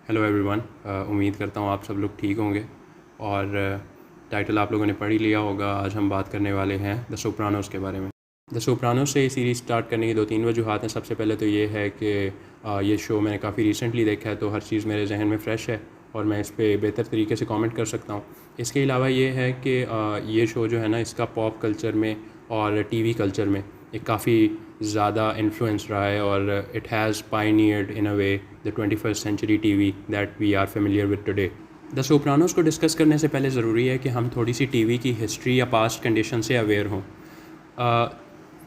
Hello everyone. उम्मीद करता हूँ आप सब लोग ठीक होंगे और टाइटल आप लोगों ने पढ़ ही लिया होगा। आज हम बात करने वाले हैं द सोप्रानोस के बारे में। द सोप्रानोस से ये सीरीज़ स्टार्ट करने की दो तीन वजूहत हैं। सबसे पहले तो ये है कि ये शो मैंने काफ़ी रिसेंटली देखा है, तो हर चीज़ मेरे जहन में फ़्रेश है और मैं इस पर बेहतर तरीके से कमेंट कर सकता हूँ। इसके अलावा ये है कि ये शो जो है ना, इसका पॉप कल्चर में और टीवी कल्चर में एक काफ़ी ज़्यादा इन्फ्लुएंस रहा है और it has pioneered in a way the 21st century TV that we are familiar with today. The Sopranos को डिस्कस करने से पहले ज़रूरी है कि हम थोड़ी सी टीवी की हिस्ट्री या पास्ट कंडीशन से अवेयर हों।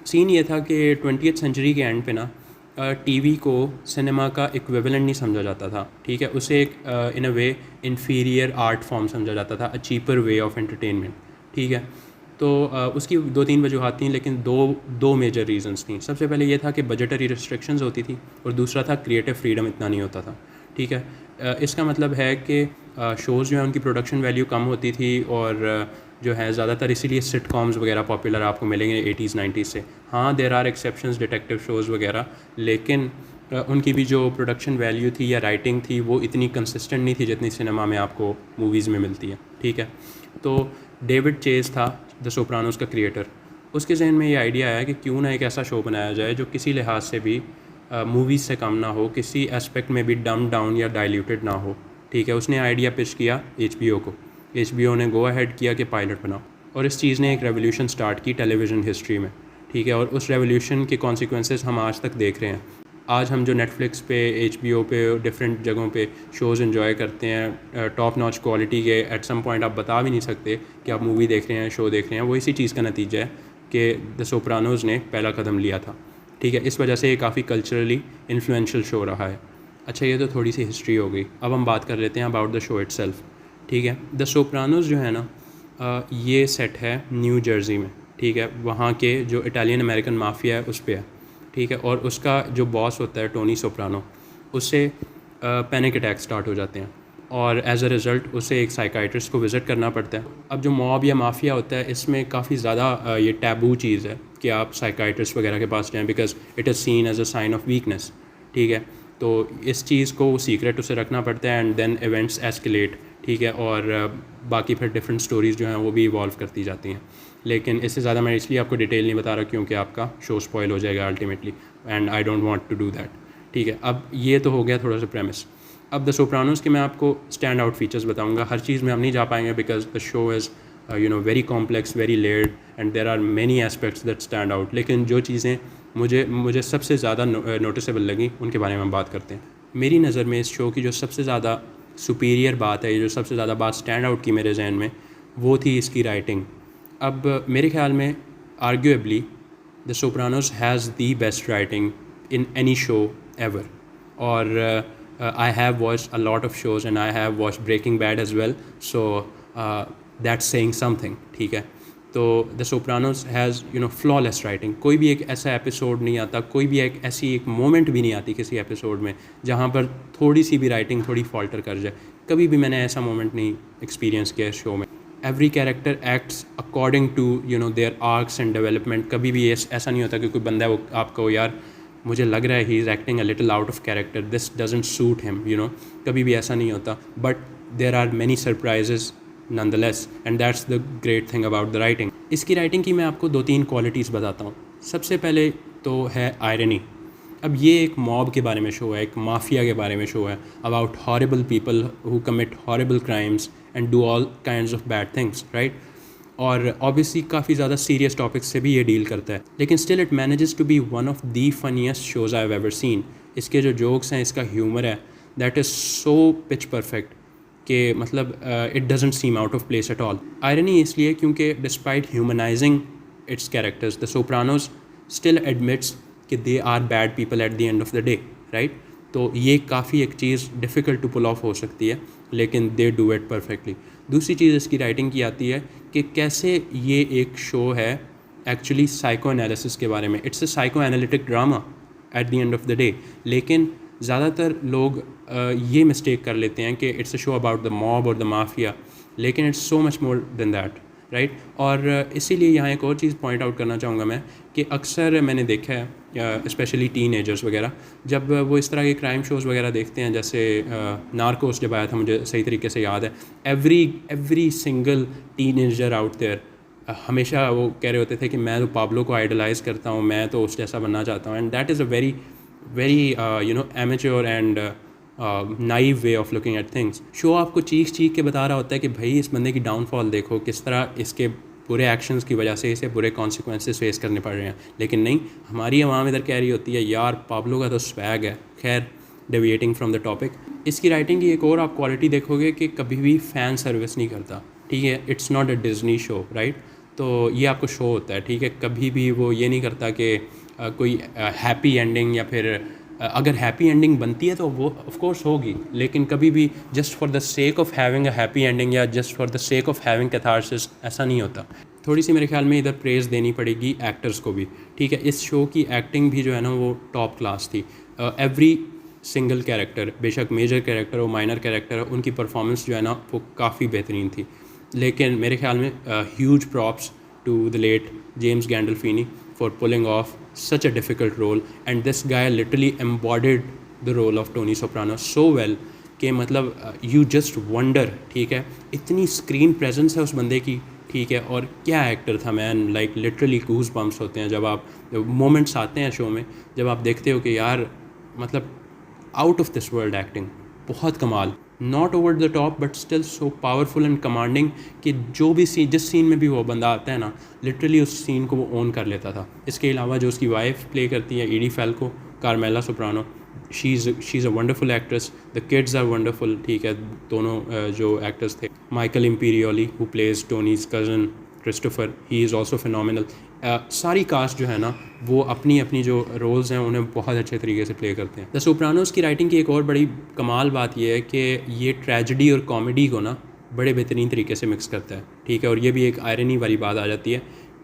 सीन ये था कि 20th सेंचुरी के एंड पे ना टीवी को सिनेमा का इक्विवेलेंट नहीं समझा जाता था। ठीक है, उसे एक इन a way inferior art form समझा जाता था, a cheaper way of entertainment. ठीक है, तो उसकी दो तीन वजूहत थी, लेकिन दो मेजर रीजंस थी। सबसे पहले ये था कि बजटरी रिस्ट्रिक्शंस होती थी और दूसरा था क्रिएटिव फ्रीडम इतना नहीं होता था। ठीक है, इसका मतलब है कि शोज़ जो है उनकी प्रोडक्शन वैल्यू कम होती थी और जो है ज़्यादातर इसीलिए सिटकॉम्स वगैरह पॉपुलर आपको मिलेंगे 80s 90s से। हाँ, there are exceptions, detective shows वगैरह, लेकिन उनकी भी जो प्रोडक्शन वैल्यू थी या राइटिंग थी वो इतनी कंसिस्टेंट नहीं थी जितनी सिनेमा में आपको मूवीज़ में मिलती है। ठीक है, तो डेविड चेज़ था द सोप्रानोस का क्रिएटर। उसके जहन में ये आइडिया आया कि क्यों ना एक ऐसा शो बनाया जाए जो किसी लिहाज से भी मूवीज़ से कम ना हो, किसी एस्पेक्ट में भी डम डाउन या डाइल्यूटेड ना हो। ठीक है, उसने आइडिया पिच किया HBO को। HBO ने गो अहेड किया कि पायलट बनाओ, और इस चीज़ ने एक रेवोल्यूशन स्टार्ट की टेलीविज़न हिस्ट्री में। ठीक है, और उस रेवोल्यूशन के कॉन्सिक्वेंसेस हम आज तक देख रहे हैं। आज हम जो नेटफ्लिक्स पे, HBO पे, डिफरेंट जगहों पे शोज़ इन्जॉय करते हैं टॉप नॉच क्वालिटी के, एट सम पॉइंट आप बता भी नहीं सकते कि आप मूवी देख रहे हैं, शो देख रहे हैं, वो इसी चीज़ का नतीजा है कि द सोप्रानोज़ ने पहला कदम लिया था। ठीक है, इस वजह से ये काफ़ी कल्चरली इन्फ्लुएंशियल शो रहा है। अच्छा, ये तो थोड़ी सी हिस्ट्री हो गई। अब हम बात कर लेते हैं अबाउट द शो इटसेल्फ। ठीक है, द सोप्रानोज़ जो है ना, ये सेट है न्यू जर्सी में। ठीक है, वहाँ के जो इटालियन अमेरिकन माफिया है उस पर है। ठीक है, और उसका जो बॉस होता है टोनी सोप्रानो, उससे पैनिक अटैक स्टार्ट हो जाते हैं और एज अ रिज़ल्ट उसे एक साइकाइट्रिस्ट को विज़िट करना पड़ता है। अब जो मॉब या माफिया होता है, इसमें काफ़ी ज़्यादा ये टैबू चीज़ है कि आप साइकाइट्रिस्ट वगैरह के पास जाएँ, because it is seen as a sign of weakness. ठीक है, तो इस चीज़ को सीक्रेट उसे रखना पड़ता है एंड देन इवेंट्स एस्केलेट। ठीक है, और बाकी फिर डिफरेंट स्टोरीज़ जो हैं वो भी इवॉल्व करती जाती हैं। लेकिन इससे ज़्यादा मैं इसलिए आपको डिटेल नहीं बता रहा क्योंकि आपका शो स्पॉइल हो जाएगा ultimately, and I don't want to do that. ठीक है, अब ये तो हो गया थोड़ा सा प्रेमिस। अब द सोप्रानोज़ के मैं आपको स्टैंड आउट फीचर्स बताऊंगा। हर चीज़ में हम नहीं जा पाएंगे because the show is very complex, very layered, and there are many aspects that stand out. लेकिन जो चीज़ें मुझे सबसे ज़्यादा नोटिसेबल लगी उनके बारे में हम बात करते हैं। मेरी नज़र में इस शो की जो सबसे ज़्यादा सुपीरियर बात है, जो सबसे ज़्यादा बात स्टैंड आउट की मेरे जहन में, वो थी इसकी राइटिंग। अब मेरे ख्याल में arguably the Sopranos has the best writing in any show ever. और I have watched a lot of shows and I have watched Breaking Bad as well, so that's saying something. ठीक है, तो the Sopranos has flawless writing. कोई भी एक ऐसा episode नहीं आता, कोई भी एक ऐसी एक मोमेंट भी नहीं आती किसी एपिसोड में जहाँ पर थोड़ी सी भी राइटिंग थोड़ी फॉल्टर कर जाए। कभी भी मैंने ऐसा मोमेंट नहीं एक्सपीरियंस किया इस शो में। Every character acts according to their arcs and development. कभी भी ऐसा नहीं होता कि कोई बंदा है वो आपको, यार मुझे लग रहा है he is acting a little out of character, this doesn't suit him, कभी भी ऐसा नहीं होता। But there are many surprises nonetheless, and that's the great thing about the writing. इसकी राइटिंग की मैं आपको दो तीन क्वालिटीज़ बताता हूँ। सबसे पहले तो है आयरनी। अब ये एक मॉब के बारे में शो है, एक माफिया के बारे में शो है, about horrible people who commit horrible crimes and do all kinds of bad things, right. और ऑब्वियसली काफ़ी ज़्यादा सीरियस टॉपिक्स से भी ये डील करता है, लेकिन still it manages to be one of the funniest shows I have ever seen. इसके जो जोक्स हैं, इसका ह्यूमर है, that is so pitch perfect कि मतलब it doesn't seem out of place at all. Irony इसलिए क्योंकि despite humanising its characters, the Sopranos still admits कि they are bad people at the end of the day, right. तो ये काफ़ी एक चीज़ डिफ़िकल्ट टू पुल ऑफ हो सकती है, लेकिन दे डू इट परफेक्टली। दूसरी चीज़ इसकी राइटिंग की आती है कि कैसे ये एक शो है एक्चुअली साइको एनालिसिस के बारे में। It's a psycho analytic drama eight the end of the day, लेकिन ज़्यादातर लोग ये मिस्टेक कर लेते हैं कि it's a show about the mob और द माफिया, लेकिन it's so much more than that. Right. और इसीलिए यहाँ एक और चीज़ पॉइंट आउट करना चाहूँगा मैं कि अक्सर मैंने देखा है स्पेशली टीनेजर्स वगैरह जब वो इस तरह के क्राइम शोज़ वगैरह देखते हैं, जैसे नार्कोस जब आया था मुझे सही तरीके से याद है, every single teenager out there हमेशा वो कह रहे होते थे कि मैं तो पाब्लो को आइडलाइज़ करता हूँ, मैं तो उस जैसा बनना चाहता हूँ। And that is a very very amateur and naive way of looking at things. Show आपको चीख के बता रहा होता है कि भाई इस बंदे की डाउनफॉल देखो, किस तरह इसके बुरे एक्शंस की वजह से इसे बुरे कॉन्सिक्वेंसेस फेस करने पड़ रहे हैं। लेकिन नहीं, हमारी आवाम इधर कह रही होती है यार पाब्लो का तो स्वैग है। खैर, डेविएटिंग फ्रॉम द टॉपिक, इसकी राइटिंग की एक और आप क्वालिटी देखोगे कि कभी भी फ़ैन सर्विस नहीं करता, ठीक है। It's not a Disney show, right. तो ये आपको शो होता है, ठीक है। कभी भी वो ये नहीं करता कि कोई हैप्पी एंडिंग, या फिर अगर हैप्पी एंडिंग बनती है तो वो ऑफ कोर्स होगी, लेकिन कभी भी just for the sake of having a happy ending या just for the sake of having catharsis, ऐसा नहीं होता। थोड़ी सी मेरे ख्याल में इधर प्रेज़ देनी पड़ेगी एक्टर्स को भी, ठीक है। इस शो की एक्टिंग भी जो है ना वो टॉप क्लास थी। एवरी सिंगल कैरेक्टर, बेशक मेजर कैरेक्टर हो माइनर कैरेक्टर हो, उनकी परफॉर्मेंस जो है ना वो काफ़ी बेहतरीन थी। लेकिन मेरे ख्याल में huge props to the late James Gandolfini for pulling off such a difficult role, and this guy literally embodied the role of Tony Soprano so well कि मतलब you just wonder, ठीक है। इतनी स्क्रीन प्रेजेंस है उस बंदे की, ठीक है। और क्या एक्टर था मैन, लाइक लिटरली गूज बम्प्स होते हैं जब आप मोमेंट्स आते हैं शो में, जब आप देखते हो कि यार मतलब out of this world acting, बहुत कमाल। Not over the top but still so powerful and commanding कि जो भी सीन, जिस सीन में भी वो बंदा आता है ना, लिटरली उस सीन को वो ओन कर लेता था। इसके अलावा जो उसकी वाइफ प्ले करती है Edie Falco, Carmela Soprano, she is a wonderful actress. The kids are wonderful, ठीक है। दोनों जो एक्टर्स थे, Michael Imperioli who plays Tony's cousin Christopher, he is also phenomenal. सारी कास्ट जो है ना वो अपनी अपनी जो रोल्स हैं उन्हें बहुत अच्छे तरीके से प्ले करते हैं। द सोप्रानोस की राइटिंग की एक और बड़ी कमाल बात यह है कि ये ट्रेजेडी और कॉमेडी को ना बड़े बेहतरीन तरीके से मिक्स करता है, ठीक है। और ये भी एक आयरनी वाली बात आ जाती है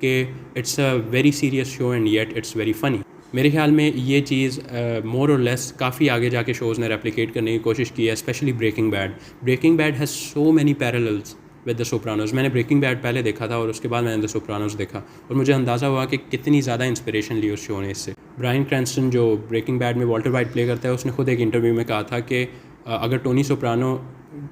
कि it's a very serious show and yet it's very funny. मेरे ख्याल में ये चीज़ मोर और लेस काफ़ी आगे जाके शोज़ ने रेप्लिकेट करने की कोशिश की है, specially Breaking Bad. Breaking Bad has so many parallels with the Sopranos. मैंने ब्रेकिंग बैड पहले देखा था और उसके बाद मैंने द सोप्रानोस देखा, और मुझे अंदाज़ा हुआ कि कितनी ज़्यादा इंस्पिरेशन ली उस शो ने इससे। ब्रायन क्रैंस्टन जो ब्रेकिंग बैड में वॉल्टर वाइट प्ले करता है, उसने खुद एक इंटरव्यू में कहा था कि अगर टोनी सोप्रानो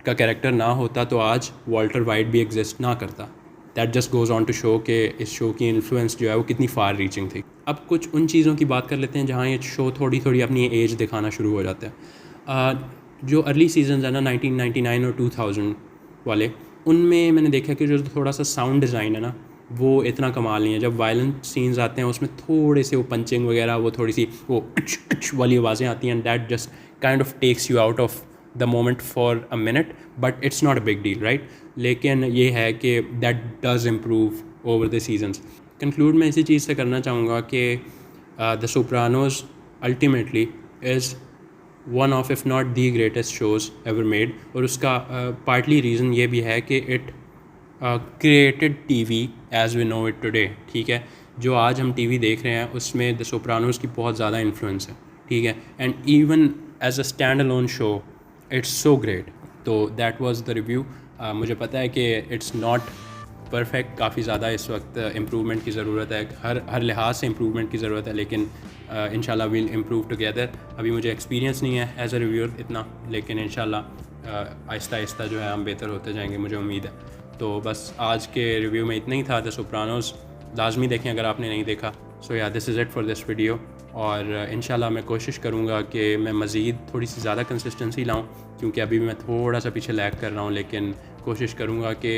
का कैरेक्टर ना होता तो आज वॉल्टर वाइट भी एग्जिस्ट ना करता। That just goes on to show कि इस शो की इन्फ्लुएंस जो है वो कितनी फार रीचिंग थी। अब कुछ उन चीज़ों की बात कर लेते हैं जहाँ ये शो थोड़ी थोड़ी अपनी एज दिखाना शुरू हो जाता है। जो अर्ली सीजन है ना 1999 और 2000 वाले, उनमें मैंने देखा कि जो थोड़ा सा साउंड डिज़ाइन है ना वो इतना कमाल नहीं है। जब वायलेंट सीन्स आते हैं उसमें थोड़े से वो पंचिंग वगैरह, वो थोड़ी सी वो वाली आवाज़ें आती हैं, that just kind of takes you out of the moment for a minute, but it's not a big deal, right. लेकिन ये है कि that does improve over the seasons. Conclude मैं इसी चीज़ से करना चाहूँगा कि the Sopranos ultimately is one of if not the greatest shows ever made. और उसका पार्टली रीज़न ये भी है कि it created TV as we know it today, ठीक है। जो आज हम टीवी देख रहे हैं उसमें द सोप्रानोज की बहुत ज़्यादा इन्फ्लुएंस है, ठीक है। And even as a stand alone show it's so great. तो दैट वाज द रिव्यू। मुझे पता है कि इट्स नॉट परफेक्ट, काफ़ी ज़्यादा इस वक्त इम्प्रूवमेंट की ज़रूरत है, हर लिहाज से इम्प्रूवमेंट की ज़रूरत है, लेकिन इंशाल्लाह विल इम्प्रूव टुगेदर। अभी मुझे एक्सपीरियंस नहीं है एज अ रिव्यूअर इतना, लेकिन इंशाल्लाह आहिस्ता आहिस्ता जो है हम बेहतर होते जाएंगे, मुझे उम्मीद है। तो बस आज के रिव्यू में इतना ही था। द सोप्रानोज लाजमी देखें अगर आपने नहीं देखा। सो या this is it for this video. और इंशाल्लाह मैं कोशिश करूँगा कि मैं मज़ीद थोड़ी सी ज़्यादा कंसिस्टेंसी लाऊँ, क्योंकि अभी मैं थोड़ा सा पीछे लैग कर रहा हूँ, लेकिन कोशिश करूँगा कि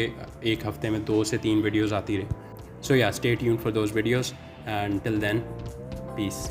एक हफ़्ते में 2 से 3 वीडियोज़ आती रहे। So yeah stay tuned for those videos and till then piece.